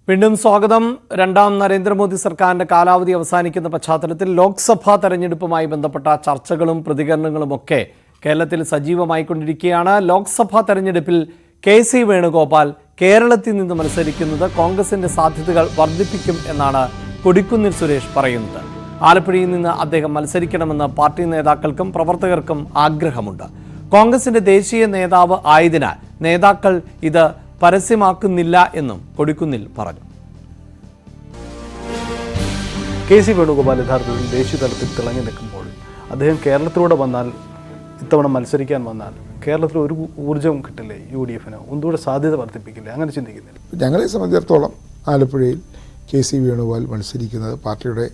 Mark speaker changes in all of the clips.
Speaker 1: വീണ്ടും സ്വാഗതം. രണ്ടാം നരേന്ദ്രമോദി സർക്കാരിന്റെ കാലാവധി അവസാനിക്കുന്ന പശ്ചാത്തലത്തിൽ ലോക്സഭാ തെരഞ്ഞെടുപ്പുമായി ബന്ധപ്പെട്ട ചർച്ചകളും പ്രതികരണങ്ങളുമൊക്കെ കേരളത്തിൽ സജീവമായിക്കൊണ്ടിരിക്കുകയാണ്. ലോക്സഭാ തെരഞ്ഞെടുപ്പിൽ കെ.സി. വേണുഗോപാൽ കേരളത്തിൽ നിന്ന് മത്സരിക്കുന്നത് കോൺഗ്രസിന്റെ സാധ്യതകൾ വർദ്ധിപ്പിക്കും എന്നാണ് കൊടിക്കുന്നിൽ സുരേഷ് പറയുന്നത്. ആലപ്പുഴയിൽ നിന്ന് അദ്ദേഹം മത്സരിക്കണമെന്ന് പാർട്ടി നേതാക്കൾക്കും പ്രവർത്തകർക്കും ആഗ്രഹമുണ്ട്. കോൺഗ്രസിന്റെ ദേശീയ നേതാവ് ആയതിനാൽ നേതാക്കൾ ഇത് പരസ്യമാക്കുന്നില്ല എന്നും കൊടിക്കുന്നിൽ പറഞ്ഞു.
Speaker 2: കെ.സി. വേണുഗോപാൽ യഥാർത്ഥത്തിൽ ദേശീയ തലത്തിൽ തിളങ്ങി നിൽക്കുമ്പോൾ അദ്ദേഹം കേരളത്തിലൂടെ വന്നാൽ, ഇത്തവണ മത്സരിക്കാൻ വന്നാൽ കേരളത്തിൽ ഒരു ഊർജ്ജവും കിട്ടില്ലേ? UDF-ന് ഒന്നുകൂടെ സാധ്യത വർദ്ധിപ്പിക്കില്ലേ? അങ്ങനെ ചിന്തിക്കുന്നില്ല.
Speaker 3: ഞങ്ങളെ സംബന്ധിച്ചിടത്തോളം ആലപ്പുഴയിൽ കെ.സി. വേണുഗോപാൽ മത്സരിക്കുന്നത് പാർട്ടിയുടെ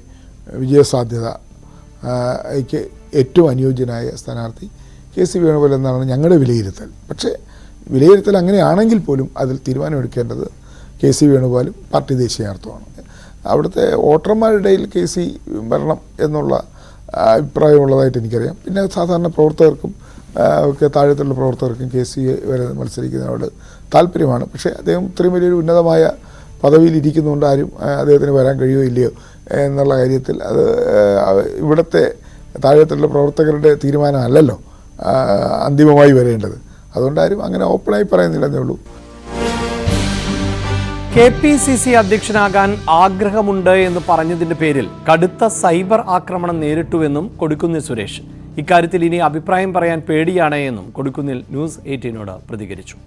Speaker 3: വിജയസാധ്യതയ്ക്ക് ഏറ്റവും അനുയോജ്യനായ സ്ഥാനാർത്ഥി കെ.സി. വേണുഗോപാൽ എന്നാണ് ഞങ്ങളുടെ വിലയിരുത്തൽ. പക്ഷേ വിലയിരുത്തൽ അങ്ങനെയാണെങ്കിൽ പോലും അതിൽ തീരുമാനമെടുക്കേണ്ടത് കെ.സി. വേണുഗോപാലും പാർട്ടി ദേശീയ നേതൃത്വമാണ്. അവിടുത്തെ വോട്ടർമാരുടെ ഇടയിൽ കെ.സി. വരണം എന്നുള്ള അഭിപ്രായമുള്ളതായിട്ട് എനിക്കറിയാം. പിന്നെ സാധാരണ പ്രവർത്തകർക്കും ഒക്കെ താഴത്തുള്ള പ്രവർത്തകർക്കും കെ.സി. വരെ മത്സരിക്കുന്നതിനോട് താല്പര്യമാണ്. പക്ഷേ അദ്ദേഹം ഇത്രയും വലിയൊരു ഉന്നതമായ പദവിയിൽ ഇരിക്കുന്നതുകൊണ്ട് ആരും അദ്ദേഹത്തിന് വരാൻ കഴിയുമോ ഇല്ലയോ എന്നുള്ള കാര്യത്തിൽ അത് ഇവിടുത്തെ താഴത്തുള്ള പ്രവർത്തകരുടെ തീരുമാനമല്ലല്ലോ അന്തിമമായി വരേണ്ടത്. അതുകൊണ്ട് ആരും അങ്ങനെ ഓപ്പണായി പറയുന്നില്ലെന്നേ ഉള്ളൂ.
Speaker 1: KPCC അധ്യക്ഷനാകാൻ ആഗ്രഹമുണ്ട് എന്ന് പറഞ്ഞതിന്റെ പേരിൽ കടുത്ത സൈബർ ആക്രമണം നേരിട്ടുവെന്നും കൊടിക്കുന്നിൽ സുരേഷ്. ഇക്കാര്യത്തിൽ ഇനി അഭിപ്രായം പറയാൻ പേടിയാണ് എന്നും കൊടിക്കുന്നിൽ ന്യൂസ് 18നോട് പ്രതികരിച്ചു.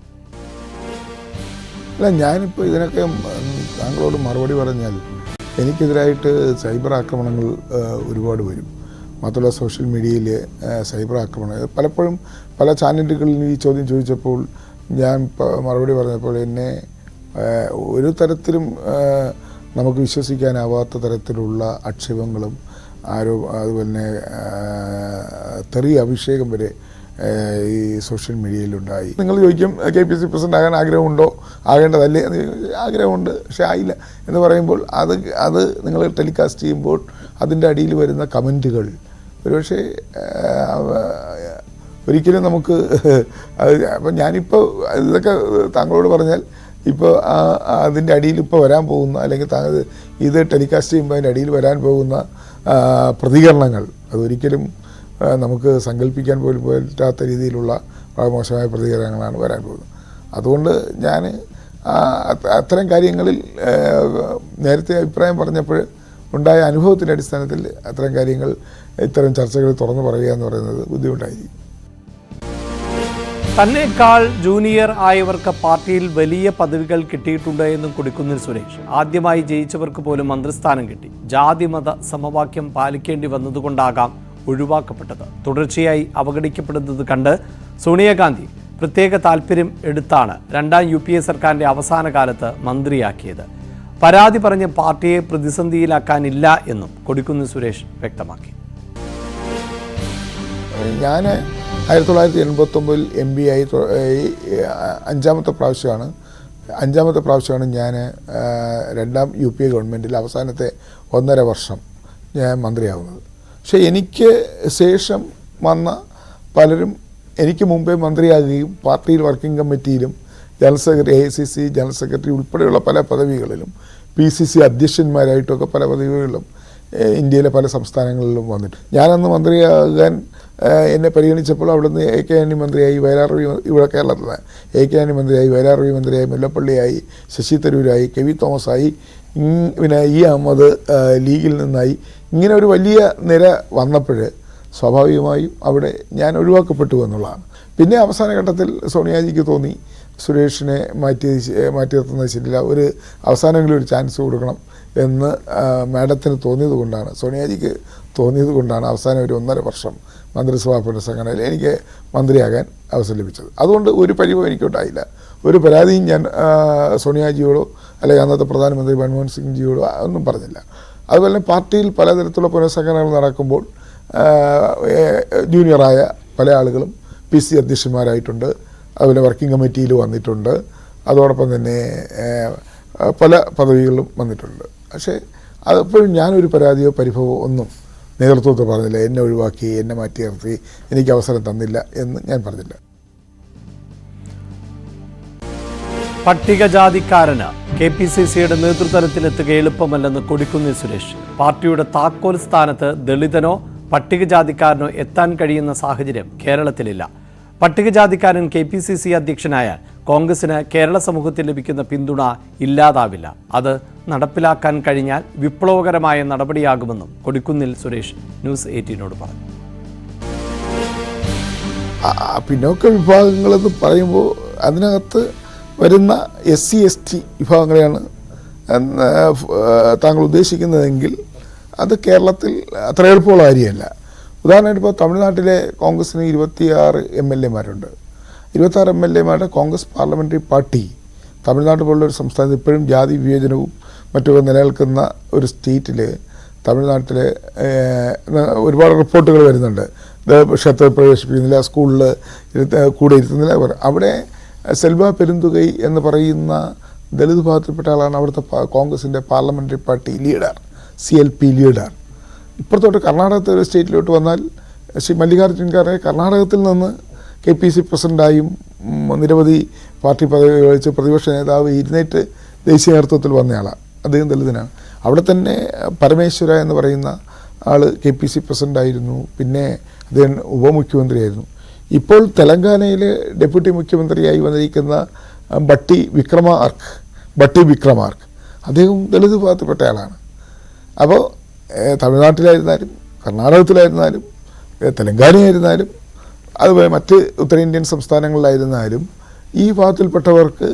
Speaker 3: അല്ല, ഞാനിപ്പോൾ ഇതിനൊക്കെ താങ്കളോട് മറുപടി പറഞ്ഞാൽ എനിക്കെതിരായിട്ട് സൈബർ ആക്രമണങ്ങൾ ഒരുപാട് വരും. മാത്രമല്ല സോഷ്യൽ മീഡിയയിൽ സൈബർ ആക്രമണം പലപ്പോഴും പല ചാനലുകളിൽ ഈ ചോദ്യം ചോദിച്ചപ്പോൾ ഞാൻ മറുപടി പറഞ്ഞപ്പോൾ എന്നെ ഒരു തരത്തിലും നമുക്ക് വിശ്വസിക്കാനാവാത്ത തരത്തിലുള്ള ആക്ഷേപങ്ങളും അതുപോലെ തന്നെ തെറി അഭിഷേകം വരെ ഈ സോഷ്യൽ മീഡിയയിലുണ്ടായി. നിങ്ങൾ ചോദിക്കും KPCC പ്രസിഡന്റ് ആകാൻ ആഗ്രഹമുണ്ടോ, ആകേണ്ടതല്ലേ? ആഗ്രഹമുണ്ട്, പക്ഷേ ആയില്ല എന്ന് പറയുമ്പോൾ അത് നിങ്ങൾ ടെലികാസ്റ്റ് ചെയ്യുമ്പോൾ അതിൻ്റെ അടിയിൽ വരുന്ന കമൻറ്റുകൾ ഒരുപക്ഷെ ഒരിക്കലും നമുക്ക് അപ്പം ഞാനിപ്പോൾ ഇതൊക്കെ താങ്കളോട് പറഞ്ഞാൽ ഇപ്പോൾ അതിൻ്റെ അടിയിൽ ഇപ്പോൾ വരാൻ പോകുന്ന, അല്ലെങ്കിൽ ഇത് ടെലികാസ്റ്റ് ചെയ്യുമ്പോൾ അതിൻ്റെ അടിയിൽ വരാൻ പോകുന്ന പ്രതികരണങ്ങൾ അതൊരിക്കലും നമുക്ക് സങ്കല്പിക്കാൻ പോലും പറ്റാത്ത രീതിയിലുള്ള വളരെ മോശമായ പ്രതികരണങ്ങളാണ് വരാൻ പോകുന്നത്. അതുകൊണ്ട് ഞാൻ അത്തരം കാര്യങ്ങളിൽ നേരത്തെ അഭിപ്രായം പറഞ്ഞപ്പോൾ ഉണ്ടായ അനുഭവത്തിൻ്റെ അടിസ്ഥാനത്തിൽ അത്തരം കാര്യങ്ങൾ, ഇത്തരം ചർച്ചകൾ തുറന്നു പറയുക എന്ന് പറയുന്നത് ബുദ്ധിമുട്ടായിരിക്കും.
Speaker 1: തന്നേക്കാൾ ജൂനിയർ ആയവർക്ക് പാർട്ടിയിൽ വലിയ പദവികൾ കിട്ടിയിട്ടുണ്ട് എന്നും കൊടിക്കുന്നിൽ സുരേഷ്. ആദ്യമായി ജയിച്ചവർക്ക് പോലും മന്ത്രിസ്ഥാനം കിട്ടി. ജാതിമത സമവാക്യം പാലിക്കേണ്ടി വന്നതുകൊണ്ടാകാം ഒഴിവാക്കപ്പെട്ടത്. തുടർച്ചയായി അവഗണിക്കപ്പെടുന്നത് കണ്ട് സോണിയാഗാന്ധി പ്രത്യേക താല്പര്യം എടുത്താണ് രണ്ടാം UPA സർക്കാരിൻ്റെ അവസാന കാലത്ത് മന്ത്രിയാക്കിയത്. പരാതി പറഞ്ഞ് പാർട്ടിയെ പ്രതിസന്ധിയിലാക്കാനില്ല എന്നും കൊടിക്കുന്നിൽ സുരേഷ് വ്യക്തമാക്കി.
Speaker 3: ഞാൻ 1989 MB ആയി അഞ്ചാമത്തെ പ്രാവശ്യമാണ് ഞാൻ രണ്ടാം UPA ഗവൺമെൻറ്റിൽ അവസാനത്തെ 1.5 വർഷം ഞാൻ മന്ത്രിയാവുന്നത്. പക്ഷേ എനിക്ക് ശേഷം വന്ന പലരും എനിക്ക് മുമ്പേ മന്ത്രിയാകുകയും പാർട്ടിയിൽ വർക്കിംഗ് കമ്മിറ്റിയിലും general secretary, AICC general secretary ഉൾപ്പെടെയുള്ള പല പദവികളിലും, PCC അധ്യക്ഷന്മാരായിട്ടൊക്കെ പല പദവികളിലും ഇന്ത്യയിലെ പല സംസ്ഥാനങ്ങളിലും വന്നിട്ട് ഞാനന്ന് മന്ത്രിയാകാൻ എന്നെ പരിഗണിച്ചപ്പോൾ അവിടുന്ന് AK ആന്റണി മന്ത്രിയായി, വയലാർ രവി ഇവിടെ കേരളത്തിലാണ് AK ആന്റണി മന്ത്രിയായി, വയലാർ രവി മന്ത്രിയായി, മുല്ലപ്പള്ളിയായി, ശശി തരൂരായി, KV തോമസായി, പിന്നെ E അഹമ്മദ് ലീഗിൽ നിന്നായി, ഇങ്ങനെ ഒരു വലിയ നിര വന്നപ്പോൾ സ്വാഭാവികമായും അവിടെ ഞാൻ ഒഴിവാക്കപ്പെട്ടു എന്നുള്ളതാണ്. പിന്നെ അവസാന ഘട്ടത്തിൽ സോണിയാജിക്ക് തോന്നി സുരേഷിനെ മാറ്റി നിർത്തുന്നത് ശരിയില്ല, ഒരു അവസാനമെങ്കിലും ഒരു ചാൻസ് കൊടുക്കണം എന്ന് മാഡത്തിന് തോന്നിയത് കൊണ്ടാണ്, സോണിയാജിക്ക് തോന്നിയത് കൊണ്ടാണ് അവസാനം ഒരു 1.5 വർഷം മന്ത്രിസഭാ പുനഃസംഘടനയിൽ എനിക്ക് മന്ത്രിയാകാൻ അവസരം ലഭിച്ചത്. അതുകൊണ്ട് ഒരു പരിവം എനിക്കുണ്ടായില്ല. ഒരു പരാതിയും ഞാൻ സോണിയാജിയോടോ അല്ലെങ്കിൽ അന്നത്തെ പ്രധാനമന്ത്രി മൻമോഹൻ സിംഗ് ജിയോടോ ഒന്നും പറഞ്ഞില്ല. അതുപോലെ തന്നെ പാർട്ടിയിൽ പലതരത്തിലുള്ള പുനഃസംഘടനകൾ നടക്കുമ്പോൾ ജൂനിയറായ പല ആളുകളും PC അധ്യക്ഷന്മാരായിട്ടുണ്ട്, അതുപോലെ വർക്കിംഗ് കമ്മിറ്റിയിൽ വന്നിട്ടുണ്ട്, അതോടൊപ്പം തന്നെ പല പദവികളിലും വന്നിട്ടുണ്ട്. പക്ഷേ അതെപ്പോഴും ഞാനൊരു പരാതിയോ പരിഭവമോ ഒന്നും നേതൃത്വത്തിൽ പറഞ്ഞില്ല. എന്നെ ഒഴിവാക്കി, എന്നെ മാറ്റി നിർത്തി, എനിക്ക് അവസരം തന്നില്ല എന്ന് ഞാൻ പറഞ്ഞില്ല.
Speaker 1: പട്ടികജാതിക്കാരന് KPCCയുടെ നേതൃത്വത്തിലെത്തുക എളുപ്പമല്ലെന്ന് കൊടിക്കുന്നിൽ സുരേഷ്. പാർട്ടിയുടെ താക്കോൽ സ്ഥാനത്ത് ദളിതനോ പട്ടികജാതിക്കാരനോ എത്താൻ കഴിയുന്ന സാഹചര്യം കേരളത്തിലില്ല. പട്ടികജാതിക്കാരൻ KPCC അധ്യക്ഷനായാൽ കോൺഗ്രസിന് കേരള സമൂഹത്തിൽ ലഭിക്കുന്ന പിന്തുണ ഇല്ലാതാവില്ല. അത് നടപ്പിലാക്കാൻ കഴിഞ്ഞാൽ വിപ്ലവകരമായ നടപടിയാകുമെന്നും കൊടിക്കുന്നിൽ സുരേഷ് ന്യൂസ് 18നോട് പറഞ്ഞു.
Speaker 3: പിന്നോക്ക വിഭാഗങ്ങളെന്ന് പറയുമ്പോൾ അതിനകത്ത് വരുന്ന SC ST വിഭാഗങ്ങളെയാണ് താങ്കൾ ഉദ്ദേശിക്കുന്നതെങ്കിൽ അത് കേരളത്തിൽ അത്ര എളുപ്പമുള്ള കാര്യമല്ല. ഉദാഹരണമായിട്ട് ഇപ്പോൾ തമിഴ്നാട്ടിലെ കോൺഗ്രസിന് 26 MLA-മാരുണ്ട്. 26 MLA-മാരുടെ കോൺഗ്രസ് പാർലമെൻ്ററി പാർട്ടി തമിഴ്നാട് പോലുള്ള ഒരു സംസ്ഥാനത്ത് ഇപ്പോഴും ജാതി വിവേചനവും മറ്റൊക്കെ നിലനിൽക്കുന്ന ഒരു സ്റ്റേറ്റിൽ തമിഴ്നാട്ടിൽ ഒരുപാട് റിപ്പോർട്ടുകൾ വരുന്നുണ്ട്. ക്ഷേത്രത്തിൽ പ്രവേശിപ്പിക്കുന്നില്ല, സ്കൂളിൽ കൂടെ ഇരുത്തുന്നില്ല. അവിടെ സെൽവ പെരുന്തുകൈ എന്ന് പറയുന്ന ദളിത് വിഭാഗത്തിൽപ്പെട്ട ആളാണ് അവിടുത്തെ കോൺഗ്രസിൻ്റെ parliamentary party leader, CLP leader. ഇപ്പുറത്തോട്ട് കർണാടകത്തെ ഒരു സ്റ്റേറ്റിലോട്ട് വന്നാൽ ശ്രീ മല്ലികാർജുൻ ഖാർഗെ കർണാടകത്തിൽ നിന്ന് KPC പ്രസിഡൻ്റായും നിരവധി പാർട്ടി പദവി വഹിച്ച് പ്രതിപക്ഷ നേതാവ് ഇരുന്നേറ്റ് ദേശീയ നേതൃത്വത്തിൽ വന്നയാളാണ്. അദ്ദേഹം ദളിതനാണ്. അവിടെ തന്നെ പരമേശ്വര എന്ന് പറയുന്ന ആൾ KPC പ്രസിഡൻ്റായിരുന്നു. പിന്നെ അദ്ദേഹം ഉപമുഖ്യമന്ത്രിയായിരുന്നു. ഇപ്പോൾ തെലങ്കാനയിൽ ഡെപ്യൂട്ടി മുഖ്യമന്ത്രിയായി വന്നിരിക്കുന്ന ബട്ടി വിക്രമാർക്ക് അദ്ദേഹം ദളിത് വിഭാഗത്തിൽപ്പെട്ട ആളാണ്. അപ്പോൾ തമിഴ്നാട്ടിലായിരുന്നാലും കർണാടകത്തിലായിരുന്നാലും തെലങ്കാനയായിരുന്നാലും അതുപോലെ മറ്റ് ഉത്തരേന്ത്യൻ സംസ്ഥാനങ്ങളിലായിരുന്നാലും ഈ വിഭാഗത്തിൽപ്പെട്ടവർക്ക്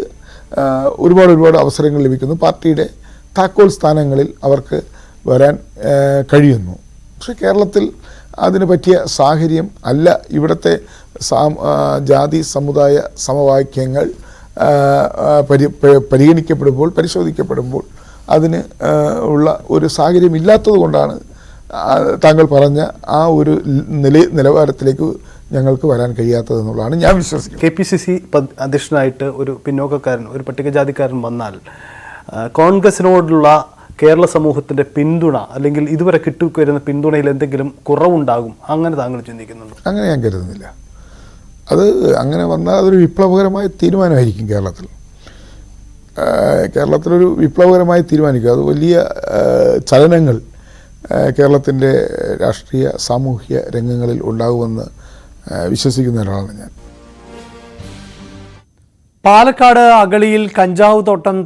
Speaker 3: ഒരുപാട് അവസരങ്ങൾ ലഭിക്കുന്നു. പാർട്ടിയുടെ താക്കോൽ സ്ഥാനങ്ങളിൽ അവർക്ക് വരാൻ കഴിയുന്നു. പക്ഷേ കേരളത്തിൽ അതിന് പറ്റിയ സാഹചര്യം അല്ല. ഇവിടുത്തെ ജാതി സമുദായ സമവാക്യങ്ങൾ പരിശോധിക്കപ്പെടുമ്പോൾ അതിന് ഉള്ള ഒരു സാഹചര്യം ഇല്ലാത്തത് കൊണ്ടാണ് താങ്കൾ പറഞ്ഞ ആ ഒരു നിലവാരത്തിലേക്ക് ഞങ്ങൾക്ക് വരാൻ കഴിയാത്തതെന്നുള്ളതാണ് ഞാൻ വിശ്വസിക്കുന്നത്.
Speaker 2: KPCC അധ്യക്ഷനായിട്ട് ഒരു പിന്നോക്കക്കാരൻ, ഒരു പട്ടികജാതിക്കാരൻ വന്നാൽ കോൺഗ്രസിനോടുള്ള കേരള സമൂഹത്തിൻ്റെ പിന്തുണ അല്ലെങ്കിൽ ഇതുവരെ കിട്ടിവരുന്ന പിന്തുണയിൽ എന്തെങ്കിലും കുറവുണ്ടാകും, അങ്ങനെ താങ്കൾ ചിന്തിക്കുന്നുണ്ടോ?
Speaker 3: അങ്ങനെ ഞാൻ കരുതുന്നില്ല. അത് അങ്ങനെ വന്നാൽ അതൊരു വിപ്ലവകരമായ തീരുമാനമായിരിക്കും. കേരളത്തിലൊരു വിപ്ലവകരമായി തീരുമാനിക്കുക. അത് വലിയ ചലനങ്ങൾ കേരളത്തിൻ്റെ രാഷ്ട്രീയ സാമൂഹ്യ രംഗങ്ങളിൽ ഉണ്ടാകുമെന്ന് വിശ്വസിക്കുന്ന ഒരാളാണ് ഞാൻ.
Speaker 1: പാലക്കാട് അഗളിയിൽ കഞ്ചാവ് തോട്ടം